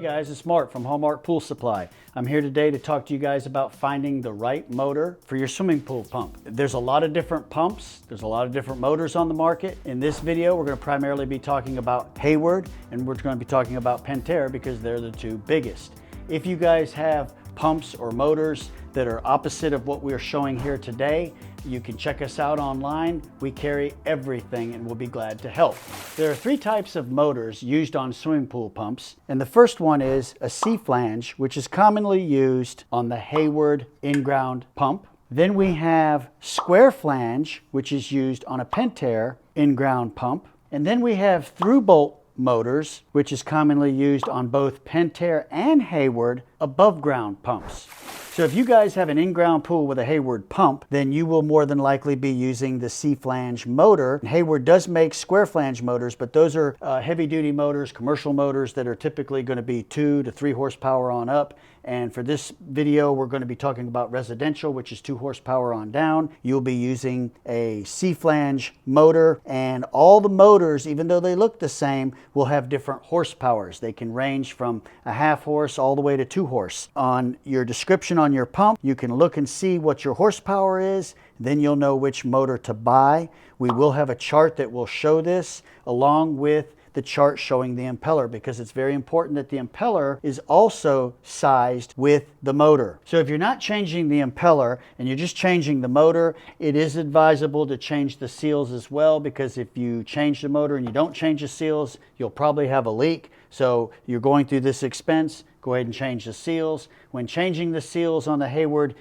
guys, it's Mark from Hallmark Pool Supply. I'm here today to talk to you guys about finding the right motor for your swimming pool pump. There's a lot of different pumps, there's a lot of different motors on the market. In this video, we're going to primarily be talking about Hayward, and we're going to be talking about Pentair because they're the two biggest. If you guys have pumps or motors that are opposite of what we're showing here today, you can check us out online. We carry everything and we'll be glad to help. There are three types of motors used on swimming pool pumps, and the first one is a C-Flange, which is commonly used on the Hayward in-ground pump. Then we have square flange, which is used on a Pentair in-ground pump. And then we have Thru Bolt motors, which is commonly used on both Pentair and Hayward above ground pumps. So if you guys have an in-ground pool with a Hayward pump, then you will more than likely be using the C-Flange motor. Hayward does make square flange motors, but those are heavy-duty motors, commercial motors that are typically going to be 2 to 3 horsepower on up. And for this video, we're going to be talking about residential, which is 2 horsepower on down. You'll be using a C-Flange motor, and all the motors, even though they look the same, will have different horsepowers. They can range from a half horse all the way to 2 horse. On your description on your pump, you can look and see what your horsepower is. Then you'll know which motor to buy. We will have a chart that will show this, along with the chart showing the impeller, because it's very important that the impeller is also sized with the motor. So if you're not changing the impeller and you're just changing the motor, it is advisable to change the seals as well, because if you change the motor and you don't change the seals, you'll probably have a leak. So you're going through this expense, go ahead and change the seals. When changing the seals on the Hayward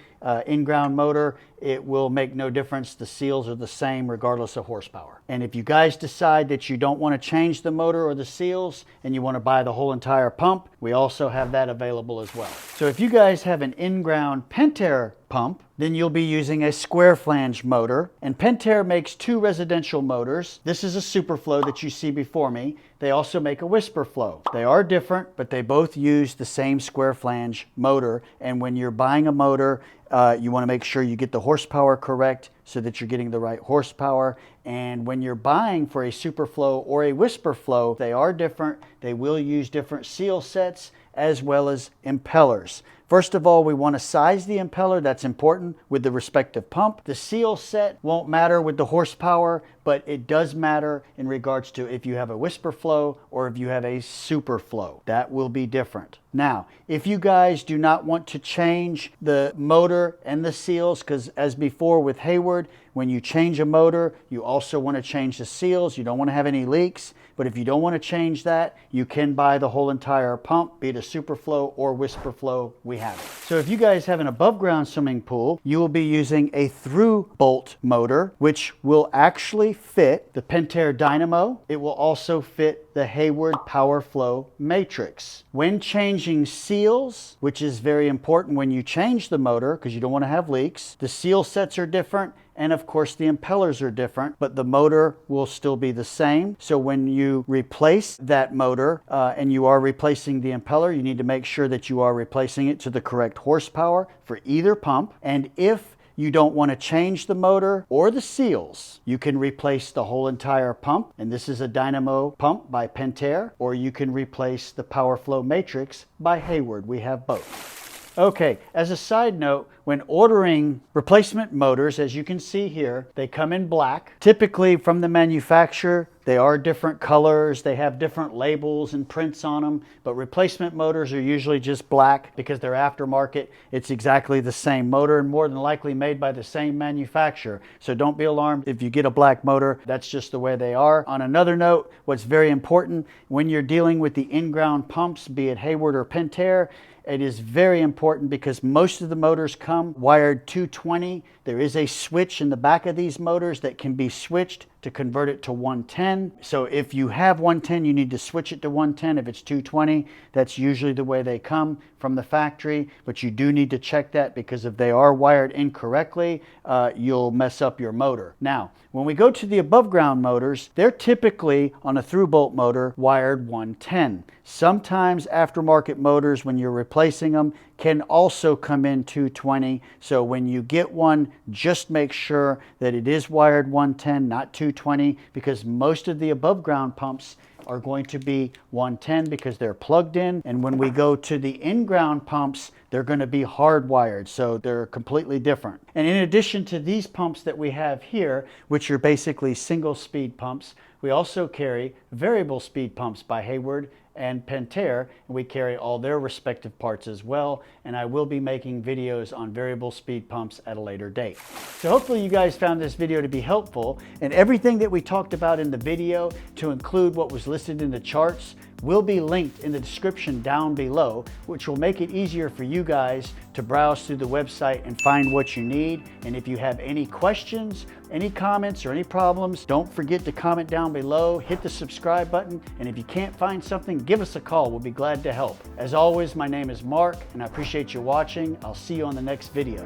in-ground motor, it will make no difference. The seals are the same regardless of horsepower. And if you guys decide that you don't want to change the motor or the seals and you want to buy the whole entire pump, we also have that available as well. So if you guys have an in-ground Pentair pump, then you'll be using a square flange motor. And Pentair makes 2 residential motors. This is a SuperFlo that you see before me. They also make a WhisperFlo. They are different, but they both use the same square flange motor. And when you're buying a motor, you want to make sure you get the horsepower correct so that you're getting the right horsepower. And when you're buying for a SuperFlo or a WhisperFlo, they are different. They will use different seal sets as well as impellers. First of all, we want to size the impeller. That's important with the respective pump. The seal set won't matter with the horsepower, but it does matter in regards to if you have a WhisperFlo or if you have a SuperFlo. That will be different. Now, if you guys do not want to change the motor and the seals, because as before with Hayward, when you change a motor, you also want to change the seals. You don't want to have any leaks. But if you don't want to change that, you can buy the whole entire pump, be it a SuperFlo or WhisperFlo, we have it. So if you guys have an above ground swimming pool, you will be using a Thru Bolt motor, which will actually fit the Pentair Dynamo. It will also fit the Hayward PowerFlo Matrix. When changing seals, which is very important when you change the motor because you don't want to have leaks, the seal sets are different. And of course the impellers are different, but the motor will still be the same. So when you replace that motor and you are replacing the impeller, you need to make sure that you are replacing it to the correct horsepower for either pump. And if you don't want to change the motor or the seals, you can replace the whole entire pump. And this is a Dynamo pump by Pentair, or you can replace the PowerFlo Matrix by Hayward. We have both. Okay, as a side note, when ordering replacement motors, as you can see here, they come in black. Typically from the manufacturer, they are different colors, they have different labels and prints on them, but replacement motors are usually just black because they're aftermarket. It's exactly the same motor and more than likely made by the same manufacturer. So don't be alarmed if you get a black motor, that's just the way they are. On another note, what's very important, when you're dealing with the in-ground pumps, be it Hayward or Pentair, it is very important because most of the motors come wired 220. There is a switch in the back of these motors that can be switched to convert it to 110. So if you have 110, you need to switch it to 110. If it's 220, that's usually the way they come from the factory, but you do need to check that because if they are wired incorrectly, you'll mess up your motor. Now, when we go to the above ground motors, they're typically on a Thru Bolt motor wired 110. Sometimes aftermarket motors, when you're replacing them, can also come in 220. So when you get one, just make sure that it is wired 110, not 220, because most of the above ground pumps are going to be 110 because they're plugged in. And when we go to the in-ground pumps, they're going to be hardwired, so they're completely different. And in addition to these pumps that we have here, which are basically single speed pumps, we also carry variable speed pumps by Hayward and Pentair, and we carry all their respective parts as well. And I will be making videos on variable speed pumps at a later date. So hopefully you guys found this video to be helpful, and everything that we talked about in the video, to include what was listed in the charts, will be linked in the description down below, which will make it easier for you guys to browse through the website and find what you need. And if you have any questions, any comments, or any problems, don't forget to comment down below, hit the subscribe button, and if you can't find something, give us a call. We'll be glad to help. As always, my name is Mark, and I appreciate you watching. I'll see you on the next video.